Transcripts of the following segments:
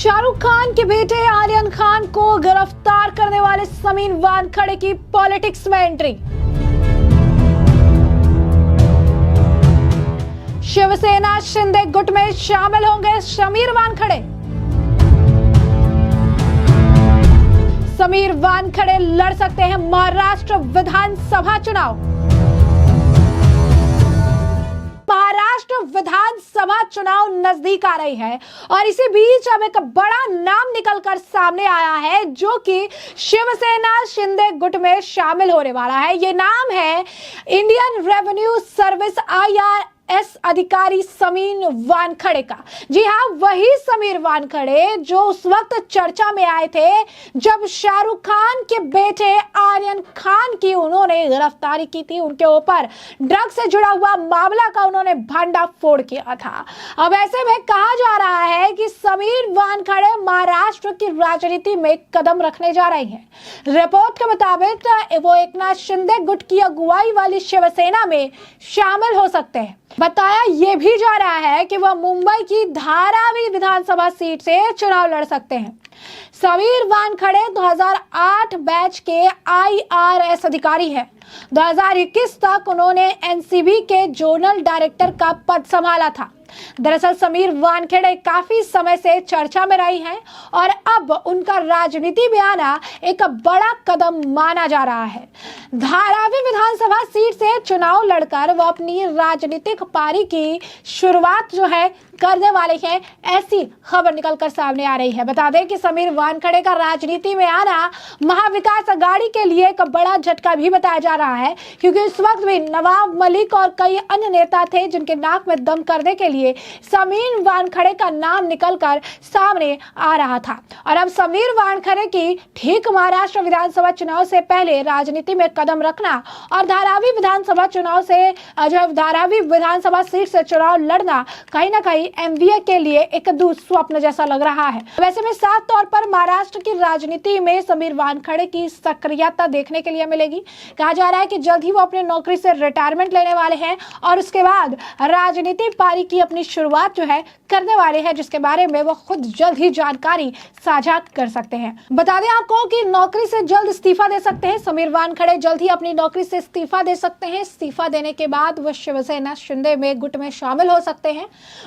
शाहरुख खान के बेटे आर्यन खान को गिरफ्तार करने वाले समीर वानखेड़े की पॉलिटिक्स में एंट्री। शिवसेना शिंदे गुट में शामिल होंगे समीर वानखेड़े। समीर वानखेड़े लड़ सकते हैं महाराष्ट्र विधानसभा चुनाव। महाराष्ट्र विधानसभा चुनाव नजदीक आ रही है और इसी बीच अब एक बड़ा नाम निकलकर सामने आया है जो कि शिवसेना शिंदे गुट में शामिल होने वाला है। ये नाम है इंडियन रेवेन्यू सर्विस IRS अधिकारी समीर वानखेड़े का। जी हाँ, वही समीर वानखेड़े जो उस वक्त चर्चा में आए थे जब शाहरुख खान के बेटे आर्यन खान की उन्होंने गिरफ्तारी की थी। उनके ऊपर ड्रग से जुड़ा हुआ मामला का उन्होंने भंडाफोड़ किया था। अब ऐसे में कहा जा रहा है कि समीर वानखेड़े महाराष्ट्र की राजनीति में कदम रखने जा रहे हैं। रिपोर्ट के मुताबिक वो एकनाथ शिंदे गुट की अगुवाई वाली शिवसेना में शामिल हो सकते हैं। बताया यह भी जा रहा है कि वह मुंबई की धारावी विधानसभा सीट से चुनाव लड़ सकते हैं। समीर वानखेड़े 2008 बैच के IRS अधिकारी हैं। 2021 तक उन्होंने NCB के जोनल डायरेक्टर का पद संभाला था। दरअसल समीर वानखेड़े काफी समय से चर्चा में रही हैं और अब उनका राजनीति में आना एक बड़ा कदम माना जा रहा है। धारावी विधानसभा सीट से चुनाव लड़कर वो अपनी राजनीतिक पारी की शुरुआत जो है करने वाले हैं, ऐसी खबर निकलकर सामने आ रही है। बता दें कि समीर वानखेड़े का राजनीति में आना महाविकास अघाड़ी के लिए एक बड़ा झटका भी बताया जा रहा है, क्योंकि इस वक्त भी नवाब मलिक और कई अन्य नेता थे जिनके नाक में दम करने के लिए समीर वानखेड़े का नाम निकलकर सामने आ रहा था। और अब समीर वानखेड़े की ठीक महाराष्ट्र विधानसभा चुनाव से पहले राजनीति में कदम रखना और धारावी विधानसभा चुनाव से जो धारावी विधानसभा सीट से चुनाव लड़ना कहीं ना कहीं MVA के लिए एक दुस्वप्न जैसा लग रहा है। वैसे में साफ तौर पर महाराष्ट्र की राजनीति में समीर वानखेड़े की सक्रियता देखने के लिए मिलेगी। कहा जा रहा है कि जल्द ही वो अपने नौकरी से रिटायरमेंट लेने वाले हैं और उसके बाद राजनीति पारी की अपनी शुरुआत जो है करने वाले हैं, जिसके बारे में वो खुद जल्द ही जानकारी साझा कर सकते हैं। बता दें आपको कि नौकरी से जल्द इस्तीफा दे सकते हैं समीर वानखेड़े। जल्द ही अपनी नौकरी से इस्तीफा दे सकते हैं। इस्तीफा देने के बाद वो शिवसेना शिंदे में गुट में शामिल हो सकते हैं।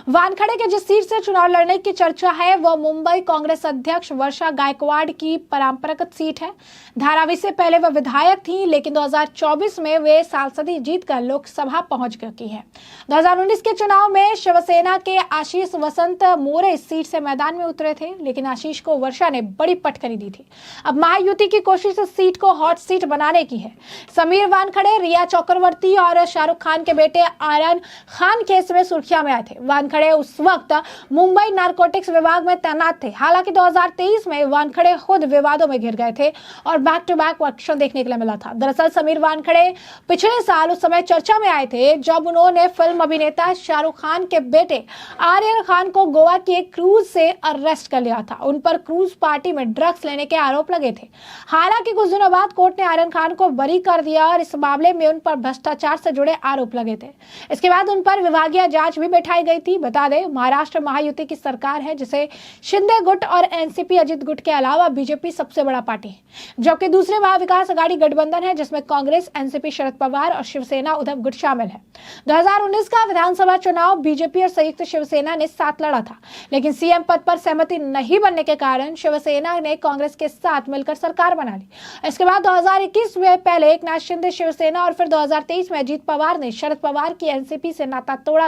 वानखेड़े के जिस सीट से चुनाव लड़ने की चर्चा है वह मुंबई कांग्रेस अध्यक्ष वर्षा गायकवाड़ की परंपरागत सीट है। धारावी से पहले वह विधायक थी, लेकिन 2024 में वे सांसदीय जीतकर लोकसभा पहुंच चुकी है। 2019 के चुनाव में शिवसेना के आशीष वसंत मोरे इस सीट से मैदान में उतरे थे, लेकिन आशीष को वर्षा ने बड़ी पटखनी दी थी। अब महायुति की कोशिश इस सीट को हॉट सीट बनाने की है। समीर वानखेड़े रिया चक्रवर्ती और शाहरुख खान के बेटे आर्यन खान केस में सुर्खियां में आए थे। वानखेड़े उस वक्त मुंबई नारकोटिक्स विभाग में तैनात थे। हालांकि 2023 में वानखेड़े खुद विवादों में घिर गए थे और बैक टू बैक एक्शन देखने के लिए मिला था। दरअसल समीर वानखेड़े पिछले साल उस समय चर्चा में आए थे जब उन्होंने फिल्म अभिनेता शाहरुख खान के बेटे आर्यन खान को गोवा की एक क्रूज से अरेस्ट कर लिया था। उन पर क्रूज पार्टी में ड्रग्स लेने के आरोप लगे थे। हालांकि कुछ दिनों बाद कोर्ट ने आर्यन खान को बरी कर दिया और इस मामले में उन पर भ्रष्टाचार से जुड़े आरोप लगे थे। इसके बाद उन पर विभागीय जांच भी बैठाई गई थी। बता दें, महाराष्ट्र महायुति की सरकार है जिसे शिंदे गुट और NCP अजित गुट के अलावा बीजेपी सबसे बड़ा पार्टी है, जबकि दूसरे महाविकास अघाड़ी गठबंधन है जिसमें कांग्रेस, NCP शरद पवार और शिवसेना उद्धव गुट शामिल है। 2019 का विधानसभा चुनाव बीजेपी और संयुक्त शिवसेना ने साथ लड़ा था, लेकिन CM पद पर सहमति नहीं बनने के कारण शिवसेना ने कांग्रेस के साथ मिलकर सरकार बना ली। इसके बाद 2021 में पहले एकनाथ शिंदे शिवसेना और फिर 2023 में अजित पवार ने शरद पवार की NCP से नाता तोड़ा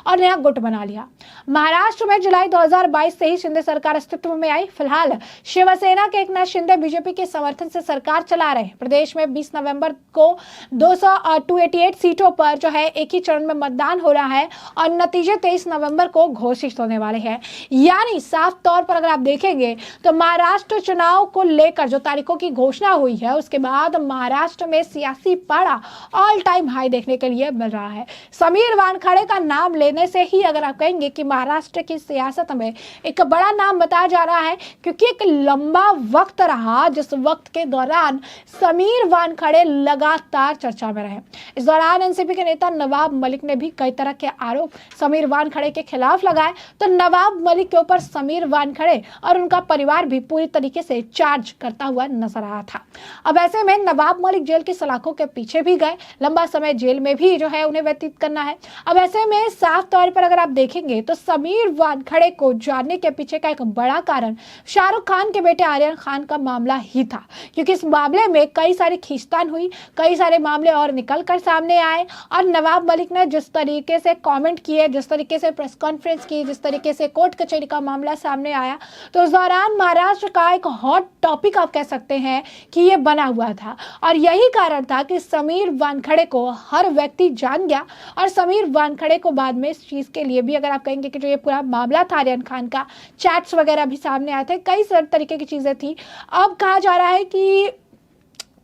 और नया गुट बना लिया। महाराष्ट्र में जुलाई 2022 से ही शिंदे सरकार अस्तित्व में आई। फिलहाल शिवसेना के एकनाथ शिंदे बीजेपी के समर्थन से सरकार चला रहे हैं। प्रदेश में 20 नवंबर को 288 सीटों पर जो है एक ही चरण में मतदान हो रहा है और नतीजे 23 नवंबर को घोषित होने वाले हैं। यानी साफ तौर पर अगर आप देखेंगे तो महाराष्ट्र चुनाव को लेकर जो तारीखों की घोषणा हुई है उसके बाद महाराष्ट्र में सियासी पारा ऑल टाइम हाई देखने के लिए मिल रहा है। समीर वानखेड़े का नाम लेने से ही अगर आप कहेंगे कि महाराष्ट्र की सियासत में एक बड़ा नाम बताया जा रहा है, क्योंकि एक लंबा वक्त रहा जिस वक्त के दौरान समीर वानखेड़े लगातार चर्चा में रहे। इस दौरान एनसीपी के नेता नवाब मलिक ने भी कई तरह के आरोप समीर वानखेड़े के खिलाफ लगाए। तो नवाब मलिक के ऊपर समीर वानखेड़े और उनका परिवार भी पूरी तरीके से चार्ज करता हुआ नजर आ रहा था। अब ऐसे में नवाब मलिक जेल की सलाखों के पीछे भी गए, लंबा समय जेल में भी जो है उन्हें व्यतीत करना है। अब ऐसे में साफ तौर पर अगर आप देखेंगे तो समीर वानखेड़े को जानने के पीछे का एक बड़ा कारण शाहरुख खान के बेटे आर्यन खान का मामला ही था, क्योंकि इस मामले में कई सारी खींचतान हुई, कई सारे मामले और निकल कर सामने आए और नवाब मलिक ने जिस तरीके से कमेंट किए, जिस तरीके से प्रेस कॉन्फ्रेंस की, जिस तरीके से कोर्ट कचहरी का मामला सामने आया, तो उस दौरान महाराष्ट्र का एक हॉट टॉपिक आप कह सकते हैं कि ये बना हुआ था। और यही कारण था कि समीर वानखेड़े को हर व्यक्ति जान गया और समीर वानखेड़े को बाद में इस चीज के लिए भी, अगर आप कहेंगे कि जो ये पूरा मामला था आर्यन खान का, चैट्स वगैरह भी सामने आए थे, कई सारे तरीके की चीजें थी। अब कहा जा रहा है कि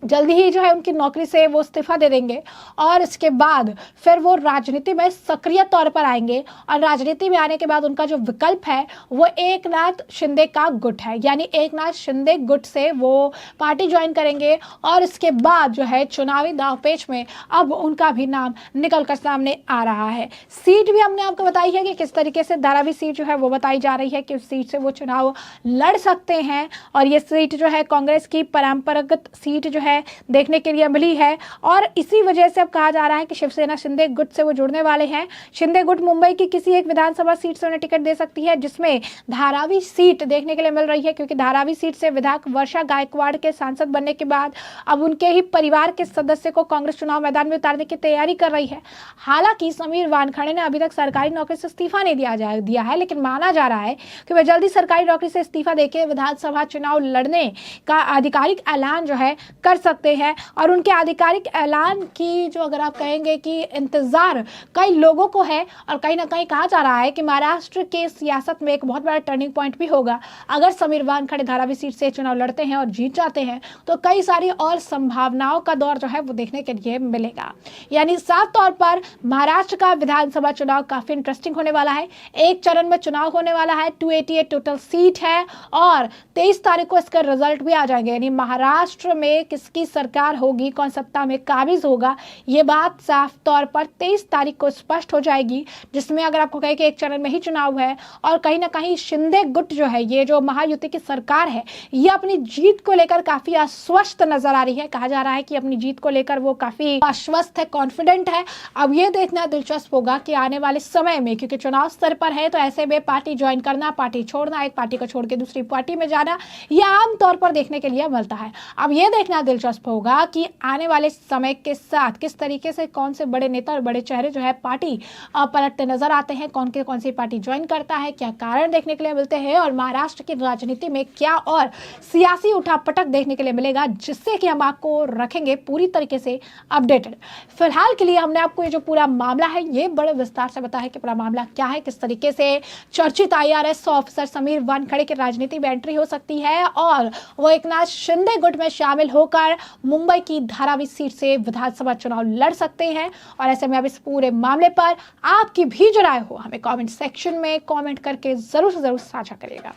जल्दी ही जो है उनकी नौकरी से वो इस्तीफा दे देंगे और इसके बाद फिर वो राजनीति में सक्रिय तौर पर आएंगे। और राजनीति में आने के बाद उनका जो विकल्प है वो एकनाथ शिंदे का गुट है, यानी एकनाथ शिंदे गुट से वो पार्टी ज्वाइन करेंगे और इसके बाद जो है चुनावी दांवपेच में अब उनका भी नाम निकल कर सामने आ रहा है। सीट भी हमने आपको बताई है कि किस तरीके से धारावी सीट जो है वो बताई जा रही है कि उस सीट से वो चुनाव लड़ सकते हैं और ये सीट जो है कांग्रेस की परंपरागत सीट जो है देखने के लिए मिली है। और इसी वजह से अब कहा जा रहा है कि शिवसेना शिंदे गुट से वो जुड़ने वाले हैं। शिंदे गुट मुंबई की किसी एक विधानसभा सीट से उन्हें टिकट दे सकती है, जिसमें धारावी सीट देखने के लिए मिल रही है, क्योंकि धारावी सीट से विधायक वर्षा गायकवाड़ के सांसद बनने के बाद अब उनके ही परिवार के सदस्य को कांग्रेस चुनाव मैदान में उतारने की तैयारी कर रही है। हालांकि समीर वानखेड़े ने अभी तक सरकारी नौकरी से इस्तीफा नहीं दिया है, लेकिन माना जा रहा है कि वे जल्दी सरकारी नौकरी से इस्तीफा देकर विधानसभा चुनाव लड़ने का आधिकारिक ऐलान जो है कर सकते हैं। और उनके आधिकारिक ऐलान की जो अगर आप कहेंगे कि इंतजार कई लोगों को है और कहीं ना कहीं कहा जा रहा है कि महाराष्ट्र के सियासत में एक बहुत बड़ा टर्निंग पॉइंट भी होगा। अगर समीर वानखेड़े धारावी सीट से चुनाव लड़ते हैं और जीत जाते हैं तो कई सारी और संभावनाओं का दौर जो है वो देखने के लिए मिलेगा। यानी साफ तौर पर महाराष्ट्र का विधानसभा चुनाव काफी इंटरेस्टिंग होने वाला है। एक चरण में चुनाव होने वाला है, 288 टोटल सीट है और 23 तारीख को इसका रिजल्ट भी आ जाएंगे। यानी महाराष्ट्र में किसकी सरकार होगी, कौन सत्ता में काबिज होगा, ये बात साफ तौर पर 23 तारीख को स्पष्ट हो जाएगी, जिसमें अगर आपको कहे कि एक चरण में ही चुनाव है और कहीं ना कहीं शिंदे गुट जो है, ये जो महायुति की सरकार है, ये अपनी जीत को लेकर काफी आश्वस्त नजर आ रही है। कहा जा रहा है कि अपनी जीत को लेकर वो काफी आश्वस्त है, कॉन्फिडेंट है। अब ये देखना दिलचस्प होगा कि आने वाले समय में, क्योंकि चुनाव स्तर पर है, तो ऐसे में पार्टी ज्वाइन करना, पार्टी छोड़ना, एक पार्टी को छोड़ के दूसरी पार्टी में जाना, यह आमतौर पर देखने के लिए मिलता है। अब ये देखना दिलचस्प होगा कि आने वाले समय के साथ किस तरीके से कौन से बड़े नेता और बड़े चेहरे जो है पार्टी पलटते नजर आते हैं, कौन सी पार्टी ज्वाइन करता है, क्या कारण देखने के लिए मिलते हैं और महाराष्ट्र की राजनीति में क्या और सियासी उठापटक देखने के लिए मिलेगा, जिससे कि हम आपको रखेंगे पूरी तरीके से अपडेटेड। फिलहाल के लिए हमने आपको ये जो पूरा मामला है ये बड़े विस्तार से बताया कि पूरा मामला क्या है, किस तरीके से चर्चित IRS ऑफिसर समीर वानखेड़े की राजनीति में एंट्री हो सकती है और वो एकनाथ शिंदे गुट में शामिल होकर मुंबई की धारावी सीट से विधानसभा चुनाव लड़ सकते हैं। और ऐसे में अब इस पूरे मामले पर आपकी भी जो राय हो हमें कमेंट सेक्शन में कमेंट करके जरूर से जरूर साझा करिएगा।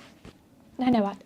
धन्यवाद।